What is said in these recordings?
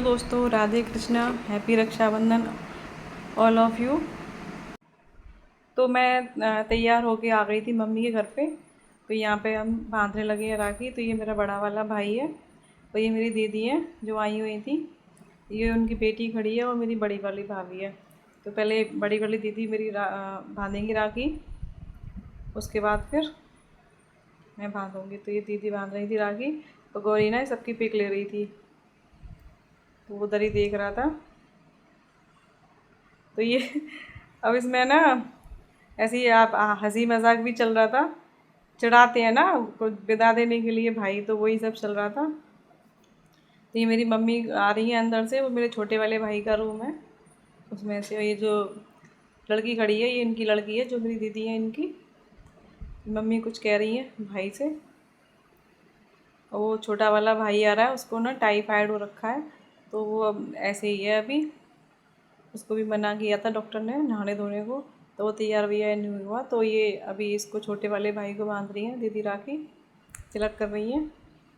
दोस्तों, Radhe Krishna, happy Rakshabandhan all of you. तो मैं तैयार होके आ गई थी मम्मी के घर पे। तो यहाँ पे हम बांधने लगे हैं राखी। तो ये मेरा बड़ा वाला भाई है और ये मेरी दीदी है जो आई हुई थी। ये उनकी बेटी खड़ी है और मेरी बड़ी वाली भाभी है। तो पहले बड़ी वाली दीदी मेरी बांधेंगी राखी, उसके बाद फिर मैं बांधूँगी। तो ये दीदी बांध रही थी राखी और गौरी ना सबकी पिक ले रही थी, तो वो उधर ही देख रहा था। तो ये अब इसमें ना ऐसे ही आप हंसी मजाक भी चल रहा था, चिढ़ाते हैं ना कुछ विदा देने के लिए भाई, तो वही सब चल रहा था। तो ये मेरी मम्मी आ रही है अंदर से, वो मेरे छोटे वाले भाई का रूम है उसमें से। ये जो लड़की खड़ी है ये इनकी लड़की है, जो मेरी दीदी है इनकी। मम्मी कुछ कह रही है भाई से, और वो छोटा वाला भाई आ रहा है, उसको ना टाइफाइड हो रखा है, तो वो अब ऐसे ही है अभी। उसको भी मना किया था डॉक्टर ने नहाने धोने को, तो वो तैयार वैयार नहीं हुआ। तो ये अभी इसको छोटे वाले भाई को बांध रही हैं दीदी राखी, तिलक कर रही हैं।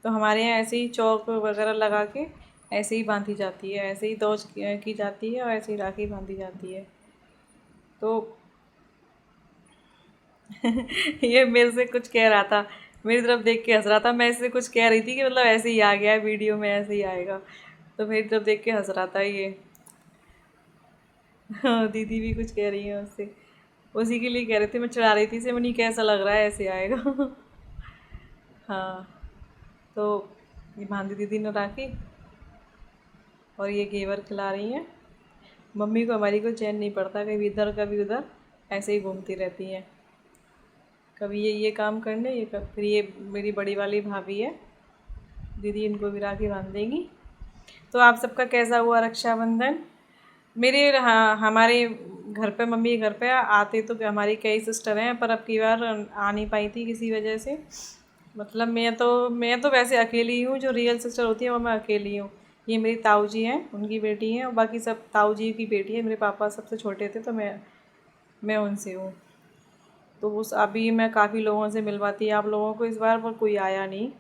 तो हमारे यहाँ ऐसे ही चौक वगैरह लगा के ऐसे ही बांधी जाती है, ऐसे ही दौज की जाती है और ऐसे ही राखी बांधी जाती है। तो ये मेरे से कुछ कह रहा था, मेरी तरफ देख के हंस रहा था। मैं इससे कुछ कह रही थी कि मतलब ऐसे ही आ गया है, वीडियो में ऐसे ही आएगा, तो मेरी तरफ देख के हंस रहा था ये। हाँ, दीदी भी कुछ कह रही है उससे, उसी के लिए कह रहे थे, मैं चढ़ा रही थी इसे, मनी कैसा लग रहा है ऐसे आएगा। हाँ, तो ये बांधी दीदी ने राखी और ये घेवर खिला रही हैं। मम्मी को हमारी को चैन नहीं पड़ता, कभी इधर कभी उधर ऐसे ही घूमती रहती हैं। कभी ये काम करने, ये फिर ये मेरी बड़ी वाली भाभी है, दीदी इनको भी राखी बांध देंगी। तो आप सबका कैसा हुआ रक्षाबंधन? मेरे हाँ, हमारे घर पे मम्मी के घर पे आते तो हमारी कई सिस्टर हैं, पर अब की बार आ नहीं पाई थी किसी वजह से। मतलब मैं तो वैसे अकेली ही हूँ, जो रियल सिस्टर होती है वो मैं अकेली हूँ। ये मेरी ताऊ जी हैं, उनकी बेटी हैं, और बाकी सब ताऊ जी की बेटी है। मेरे पापा सबसे छोटे थे तो मैं उनसे हूँ। तो उस अभी मैं काफ़ी लोगों से मिलवाती आप लोगों को इस बार, पर कोई आया नहीं,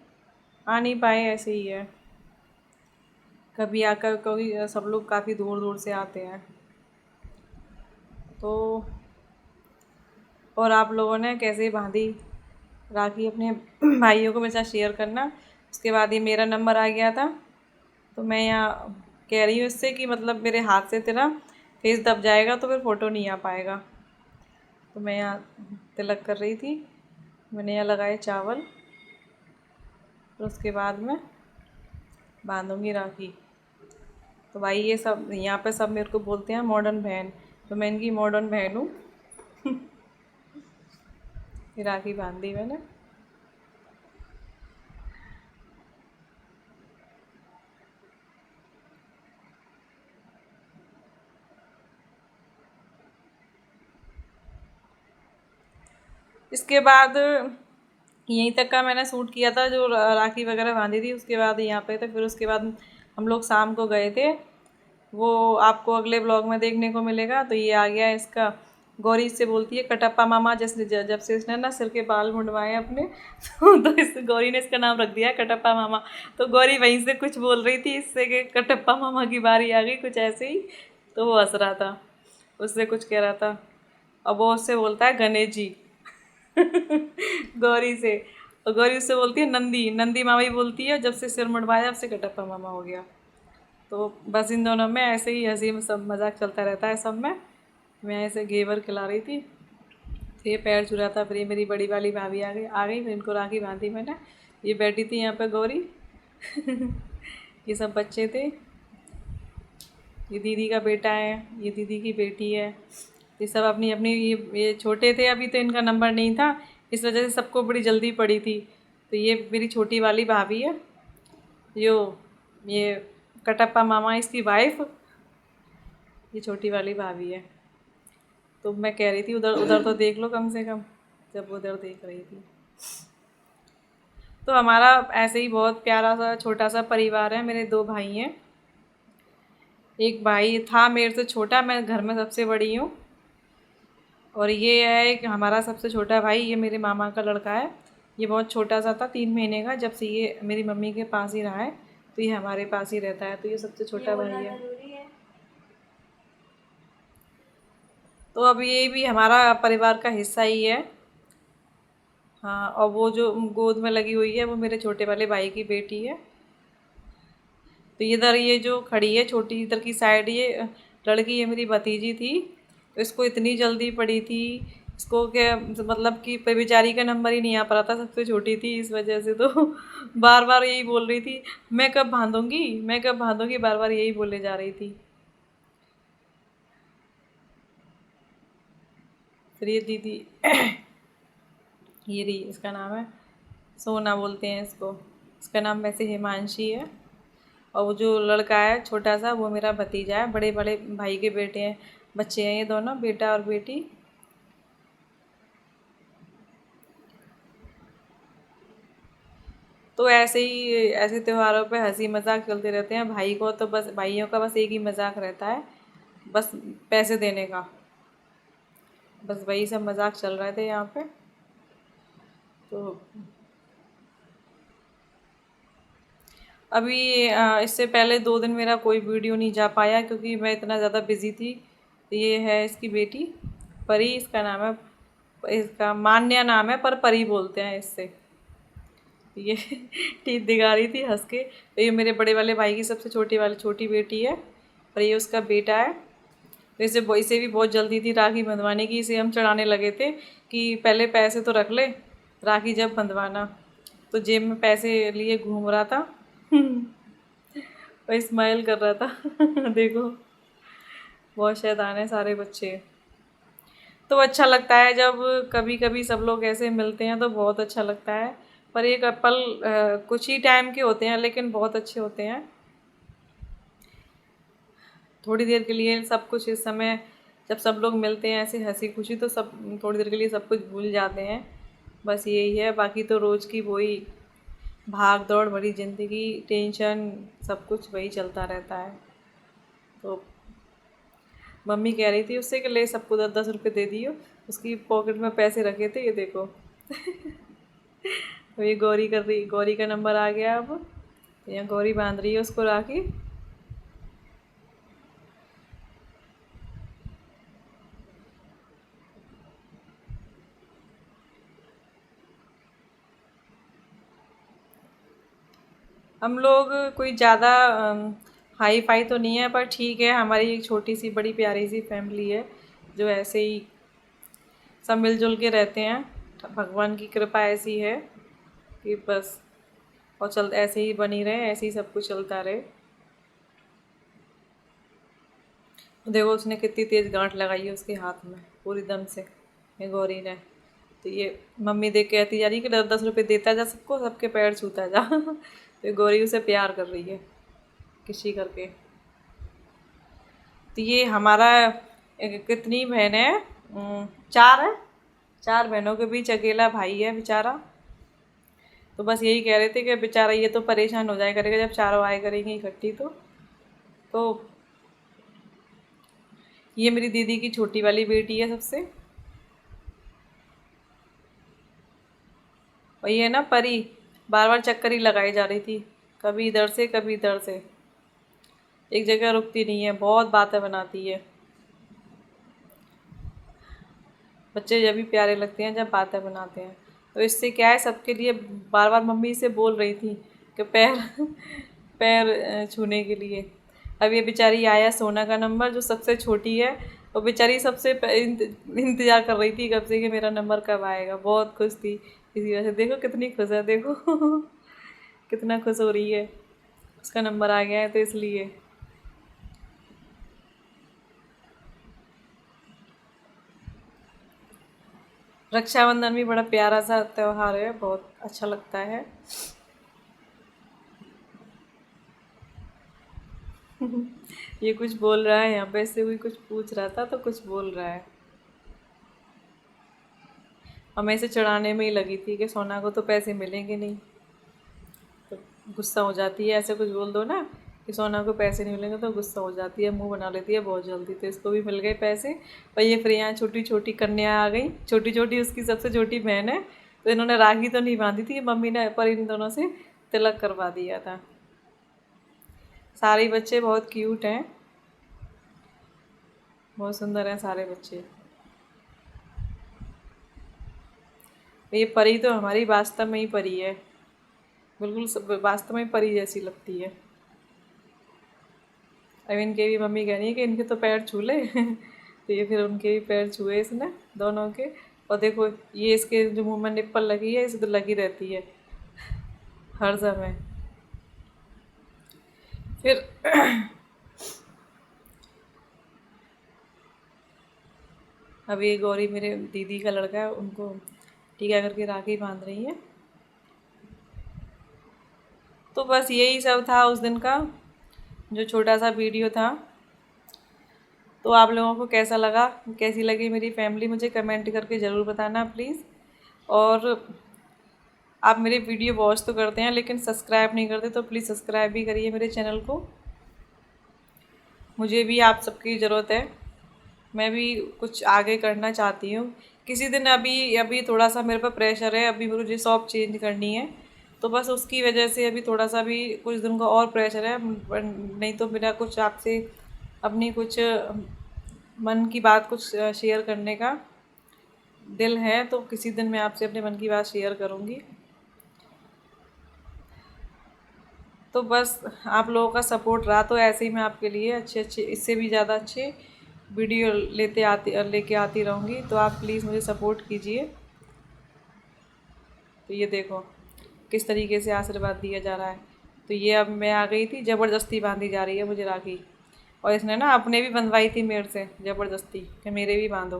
आ नहीं पाए, ऐसे ही है। कभी आकर कभी सब लोग काफ़ी दूर दूर से आते हैं। तो और आप लोगों ने कैसे बांधी राखी अपने भाइयों को मेरे साथ शेयर करना। उसके बाद ये मेरा नंबर आ गया था, तो मैं यहाँ कह रही हूँ इससे कि मतलब मेरे हाथ से तेरा फेस दब जाएगा तो फिर फ़ोटो नहीं आ पाएगा। तो मैं यहाँ तिलक कर रही थी, मैंने यहाँ लगाए चावल, फिर उसके बाद में बांधूँगी राखी। तो भाई ये सब यहाँ पे सब मेरे को बोलते हैं मॉडर्न बहन, तो मैं इनकी मॉडर्न बहन हूँ। ये राखी बांध दी मैंने। इसके बाद यहीं तक का मैंने सूट किया था, जो राखी वगैरह बांधी थी उसके बाद यहाँ पे। तो फिर उसके बाद हम लोग शाम को गए थे, वो आपको अगले ब्लॉग में देखने को मिलेगा। तो ये आ गया है इसका, गौरी इससे बोलती है कटप्पा मामा, जैसे जब से इसने ना सिर के बाल मुंडवाए अपने तो इस गौरी ने इसका नाम रख दिया है कटप्पा मामा। तो गौरी वहीं से कुछ बोल रही थी इससे कि कटप्पा मामा की बारी आ गई, कुछ ऐसे ही। तो वो हंस रहा था, उससे कुछ कह रहा था। अब वो उससे बोलता है गणेश जी गौरी से। और गौरी उससे बोलती है नंदी, नंदी मामा ही बोलती है। जब से सिर मुंडवाया अब से कटप्पा मामा हो गया। तो बस इन दोनों में ऐसे ही हंसी में सब मजाक चलता रहता है सब में। मैं ऐसे घेवर खिला रही थी, तो ये पैर छू रहा था। फिर ये मेरी बड़ी वाली भाभी आ गई, फिर इनको राखी बांधी मैंने। ये बैठी थी यहाँ पे गौरी ये सब बच्चे थे, ये दीदी का बेटा है, ये दीदी की बेटी है। ये सब अपनी अपनी, ये छोटे थे अभी तो इनका नंबर नहीं था, इस वजह से सबको बड़ी जल्दी पड़ी थी। तो ये मेरी छोटी वाली भाभी है, यो ये कटप्पा मामा इसकी वाइफ, ये छोटी वाली भाभी है। तो मैं कह रही थी उधर उधर तो देख लो कम से कम, जब वो उधर देख रही थी। तो हमारा ऐसे ही बहुत प्यारा सा छोटा सा परिवार है। मेरे दो भाई हैं, एक भाई था मेरे से छोटा, मैं घर में सबसे बड़ी हूँ। और ये है कि हमारा सबसे छोटा भाई, ये मेरे मामा का लड़का है। ये बहुत छोटा सा था, 3 महीने का, जब से ये मेरी मम्मी के पास ही रहा है तो ये हमारे पास ही रहता है, तो ये सबसे छोटा भाई है। तो अब ये भी हमारा परिवार का हिस्सा ही है। हाँ, और वो जो गोद में लगी हुई है वो मेरे छोटे वाले भाई की बेटी है। तो इधर ये जो खड़ी है छोटी इधर की साइड, ये लड़की, ये मेरी भतीजी थी। तो इसको इतनी जल्दी पड़ी थी, इसको क्या मतलब कि बेचारी का नंबर ही नहीं आ पा रहा था, सबसे छोटी थी इस वजह से। तो बार बार यही बोल रही थी, मैं कब बांधूंगी, मैं कब बांधूंगी, बार बार यही बोले जा रही थी। फिर ये दीदी ये रही, इसका नाम है सोना, बोलते हैं इसको। इसका नाम वैसे हिमांशी है। और वो जो लड़का है छोटा सा, वो मेरा भतीजा है, बड़े बड़े भाई के बेटे हैं, बच्चे हैं ये दोनों, बेटा और बेटी। तो ऐसे ही ऐसे त्योहारों पे हंसी मजाक चलते रहते हैं। भाई को तो बस, भाइयों का बस एक ही मजाक रहता है, बस पैसे देने का। बस वही सब मजाक चल रहे थे यहाँ पे। तो अभी इससे पहले 2 दिन मेरा कोई वीडियो नहीं जा पाया क्योंकि मैं इतना ज़्यादा बिजी थी। तो ये है इसकी बेटी परी, इसका नाम है, इसका मान्या नाम है पर परी बोलते हैं इससे। ये टीथ दिखा रही थी हंस के। तो ये मेरे बड़े वाले भाई की सबसे छोटी वाली छोटी बेटी है, और ये उसका बेटा है। तो इसे भी बहुत जल्दी थी राखी बंधवाने की। इसे हम चढ़ाने लगे थे कि पहले पैसे तो रख ले, राखी जब बंधवाना। तो जेब में पैसे लिए घूम रहा था और स्माइल कर रहा था देखो, बहुत शैतान है सारे बच्चे। तो अच्छा लगता है जब कभी कभी सब लोग ऐसे मिलते हैं, तो बहुत अच्छा लगता है। पर एक पल कुछ ही टाइम के होते हैं, लेकिन बहुत अच्छे होते हैं। थोड़ी देर के लिए सब कुछ, इस समय जब सब लोग मिलते हैं ऐसे हंसी खुशी, तो सब थोड़ी देर के लिए सब कुछ भूल जाते हैं। बस यही है, बाकी तो रोज़ की वही भाग दौड़ भरी ज़िंदगी, टेंशन, सब कुछ वही चलता रहता है। तो मम्मी कह रही थी उससे कि ले सबको 10-10 रुपये दे दियो, उसकी पॉकेट में पैसे रखे थे, ये देखो तो ये गौरी कर रही, गौरी का नंबर आ गया अब। तो यहाँ गौरी बांध रही है उसको राखी। हम लोग कोई ज़्यादा हाई फाई तो नहीं है, पर ठीक है, हमारी एक छोटी सी बड़ी प्यारी सी फैमिली है जो ऐसे ही सब मिलजुल के रहते हैं। भगवान की कृपा ऐसी है कि बस, और चल ऐसे ही बनी रहे, ऐसे ही सब कुछ चलता रहे। देखो उसने कितनी तेज़ गांठ लगाई है उसके हाथ में, पूरी दम से, ये गौरी ने। तो ये मम्मी देख के कहती जा रही कि 10-10 रुपये देता जा सबको, सबके पैर छूता जा तो ये गौरी उसे प्यार कर रही है किसी करके। तो ये हमारा कितनी बहन है, 4 है। 4 बहनों के बीच अकेला भाई है बेचारा। तो बस यही कह रहे थे कि बेचारा ये तो परेशान हो जाया करेगा जब चारों आए करेंगे इकट्ठी। तो ये मेरी दीदी की छोटी वाली बेटी है सबसे। और ये ना परी बार बार चक्कर ही लगाई जा रही थी, कभी इधर से कभी इधर से, एक जगह रुकती नहीं है, बहुत बातें बनाती है। बच्चे जब भी प्यारे लगते हैं जब बातें बनाते हैं। तो इससे क्या है, सबके लिए बार बार मम्मी से बोल रही थी कि पैर पैर छूने के लिए। अब ये बेचारी आया सोना का नंबर, जो सबसे छोटी है, वो बेचारी सबसे इंतज़ार कर रही थी कब से कि मेरा नंबर कब आएगा, बहुत खुश थी इसी वजह से। देखो कितनी खुश है, देखो कितना खुश हो रही है, उसका नंबर आ गया है तो इसलिए। रक्षाबंधन भी बड़ा प्यारा सा त्यौहार है, बहुत अच्छा लगता है ये कुछ बोल रहा है यहाँ पे, इससे कोई कुछ पूछ रहा था तो कुछ बोल रहा है। और मैं इसे चढ़ाने में ही लगी थी कि सोना को तो पैसे मिलेंगे नहीं, तो गुस्सा हो जाती है, ऐसे कुछ बोल दो ना कि सोना को पैसे नहीं मिलेंगे तो गुस्सा हो जाती है, मुंह बना लेती है बहुत जल्दी। तो इसको भी मिल गए पैसे। और ये फिर यहाँ छोटी छोटी कन्या आ गई, छोटी छोटी उसकी सबसे छोटी बहन है। तो इन्होंने राखी तो नहीं बांधी थी मम्मी ने, पर इन दोनों से तिलक करवा दिया था। सारे बच्चे बहुत क्यूट हैं, बहुत सुंदर हैं सारे बच्चे। ये परी तो हमारी वास्तव में ही परी है, बिल्कुल वास्तव में परी जैसी लगती है। अब इनके भी मम्मी कह रही है कि इनके तो पैर छू ले तो ये फिर उनके भी पैर छुए इसने दोनों के। और देखो ये इसके जो मुंह में निप्पल लगी है, इसे तो लगी रहती है हर समय। फिर अब ये गौरी मेरे दीदी का लड़का है, उनको टीका करके राखी बांध रही है। तो बस यही सब था उस दिन का, जो छोटा सा वीडियो था। तो आप लोगों को कैसा लगा, कैसी लगी मेरी फैमिली, मुझे कमेंट करके ज़रूर बताना प्लीज़। और आप मेरे वीडियो वॉच तो करते हैं लेकिन सब्सक्राइब नहीं करते, तो प्लीज़ सब्सक्राइब भी करिए मेरे चैनल को। मुझे भी आप सबकी ज़रूरत है, मैं भी कुछ आगे करना चाहती हूँ किसी दिन। अभी अभी थोड़ा सा मेरे पर प्रेशर है, अभी मुझे शॉप चेंज करनी है, तो बस उसकी वजह से अभी थोड़ा सा भी कुछ दिन का और प्रेशर है। नहीं तो मेरा कुछ आपसे अपनी कुछ मन की बात कुछ शेयर करने का दिल है, तो किसी दिन मैं आपसे अपने मन की बात शेयर करूँगी। तो बस आप लोगों का सपोर्ट रहा तो ऐसे ही मैं आपके लिए अच्छे अच्छे, इससे भी ज़्यादा अच्छे वीडियो लेके आती रहूँगी। तो आप प्लीज़ मुझे सपोर्ट कीजिए। तो ये देखो किस तरीके से आशीर्वाद दिया जा रहा है। तो ये अब मैं आ गई थी, ज़बरदस्ती बांधी जा रही है मुझे राखी। और इसने ना अपने भी बंधवाई थी मेरे से ज़बरदस्ती कि मेरे भी बांधो।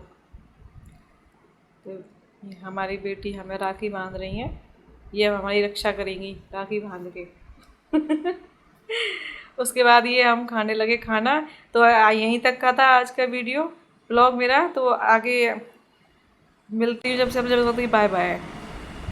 तो ये हमारी बेटी हमें राखी बांध रही हैं, ये अब हमारी रक्षा करेंगी राखी बांध के उसके बाद ये हम खाने लगे खाना। तो यहीं तक का था आज का वीडियो ब्लॉग मेरा। तो आगे मिलती हूँ जब से, बाय बाय।